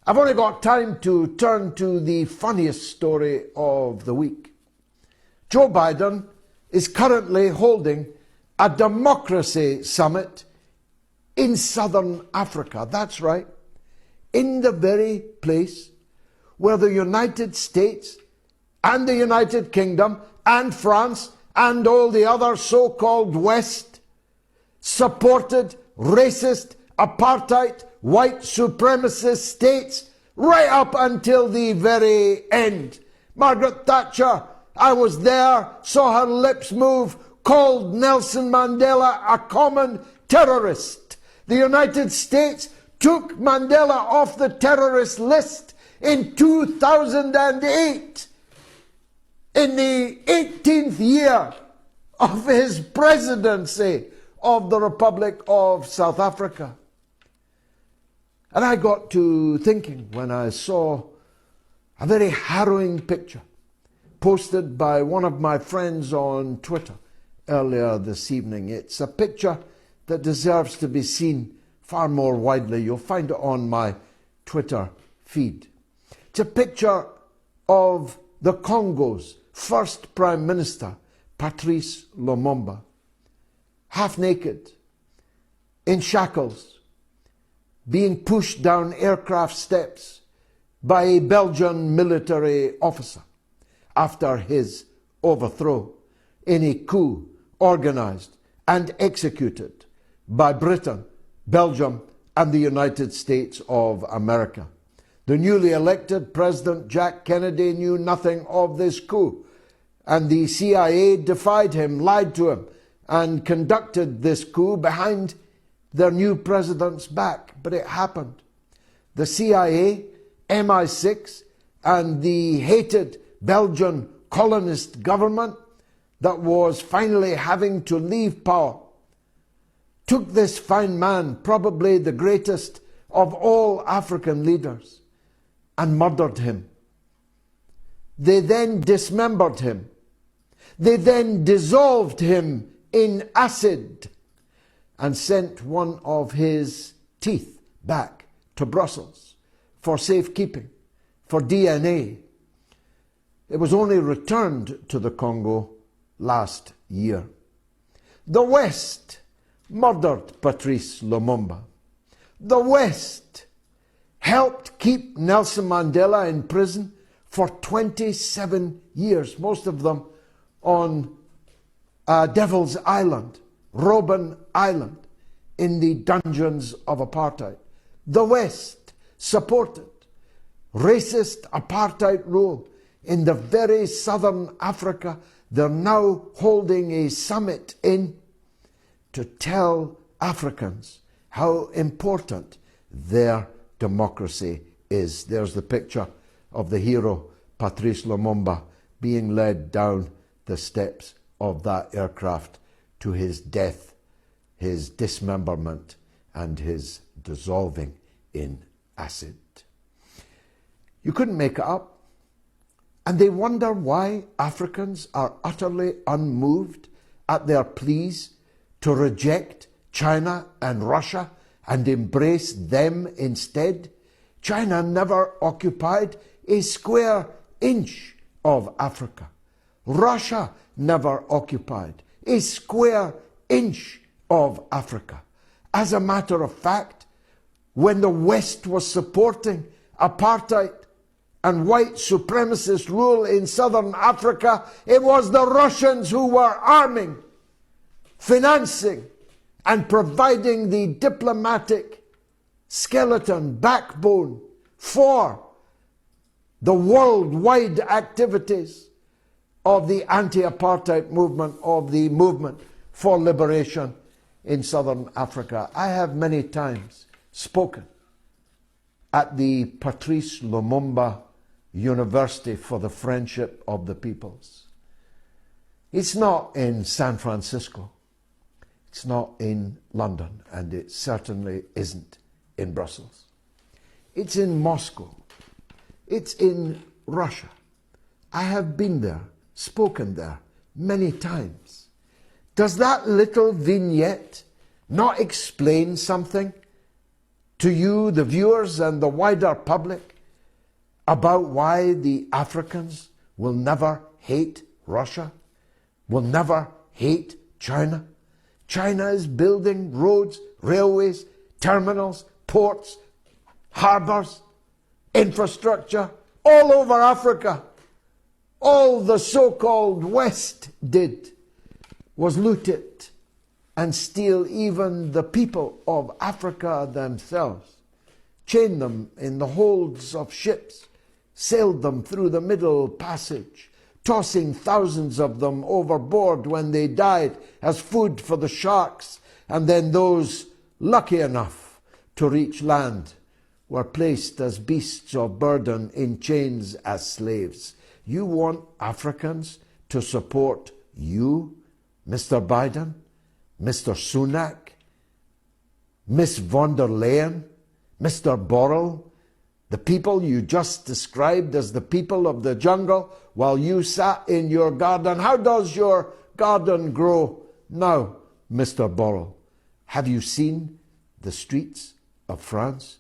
I've only got time to turn to the funniest story of the week. Joe Biden is currently holding a democracy summit in southern Africa. That's right, in the very place where the United States and the United Kingdom and France and all the other so-called West supported racist, apartheid, white supremacist states right up until the very end. Margaret Thatcher, I was there, saw her lips move, called Nelson Mandela a common terrorist. The United States took Mandela off the terrorist list in 2008, in the 18th year of his presidency of the Republic of South Africa. And I got to thinking when I saw a very harrowing picture posted by one of my friends on Twitter earlier this evening. It's a picture that deserves to be seen far more widely. You'll find it on my Twitter feed. It's a picture of the Congo's first Prime Minister, Patrice Lumumba, half naked, in shackles, being pushed down aircraft steps by a Belgian military officer after his overthrow in a coup organized and executed by Britain, Belgium, and the United States of America. The newly elected President Jack Kennedy knew nothing of this coup, and the CIA defied him, lied to him, and conducted this coup behind their new president's back. But it happened. The CIA, MI6, and the hated Belgian colonist government that was finally having to leave power took this fine man, probably the greatest of all African leaders, and murdered him. They then dismembered him. They then dissolved him in acid and sent one of his teeth back to Brussels for safekeeping, for DNA. It was only returned to the Congo last year. The West murdered Patrice Lumumba. The West helped keep Nelson Mandela in prison for 27 years, most of them on Devil's Island, Robben Island, in the dungeons of apartheid. The West supported racist apartheid rule in the very southern Africa they're now holding a summit in to tell Africans how important their democracy is. There's the picture of the hero Patrice Lumumba being led down the steps of that aircraft to his death, his dismemberment, and his dissolving in acid. You couldn't make it up. And they wonder why Africans are utterly unmoved at their pleas to reject China and Russia and embrace them instead. China never occupied a square inch of Africa. Russia never occupied a square inch of Africa. As a matter of fact, when the West was supporting apartheid and white supremacist rule in southern Africa, it was the Russians who were arming, financing, and providing the diplomatic skeleton, backbone for the worldwide activities of the anti-apartheid movement, of the movement for liberation in southern Africa. I have many times spoken at the Patrice Lumumba University for the Friendship of the Peoples. It's not in San Francisco, it's not in London, and it certainly isn't in Brussels. It's in Moscow, it's in Russia. I have been there, spoken there many times. Does that little vignette not explain something to you, the viewers, and the wider public about why the Africans will never hate Russia, will never hate China? China is building roads, railways, terminals, ports, harbours, infrastructure all over Africa. All the so-called West did was loot it and steal even the people of Africa themselves, chain them in the holds of ships, sailed them through the Middle Passage, tossing thousands of them overboard when they died as food for the sharks, and then those lucky enough to reach land were placed as beasts of burden in chains as slaves. You want Africans to support you, Mr. Biden, Mr. Sunak, Miss von der Leyen, Mr. Borrell, the people you just described as the people of the jungle while you sat in your garden. How does your garden grow now, Mr. Borrell? Have you seen the streets of France?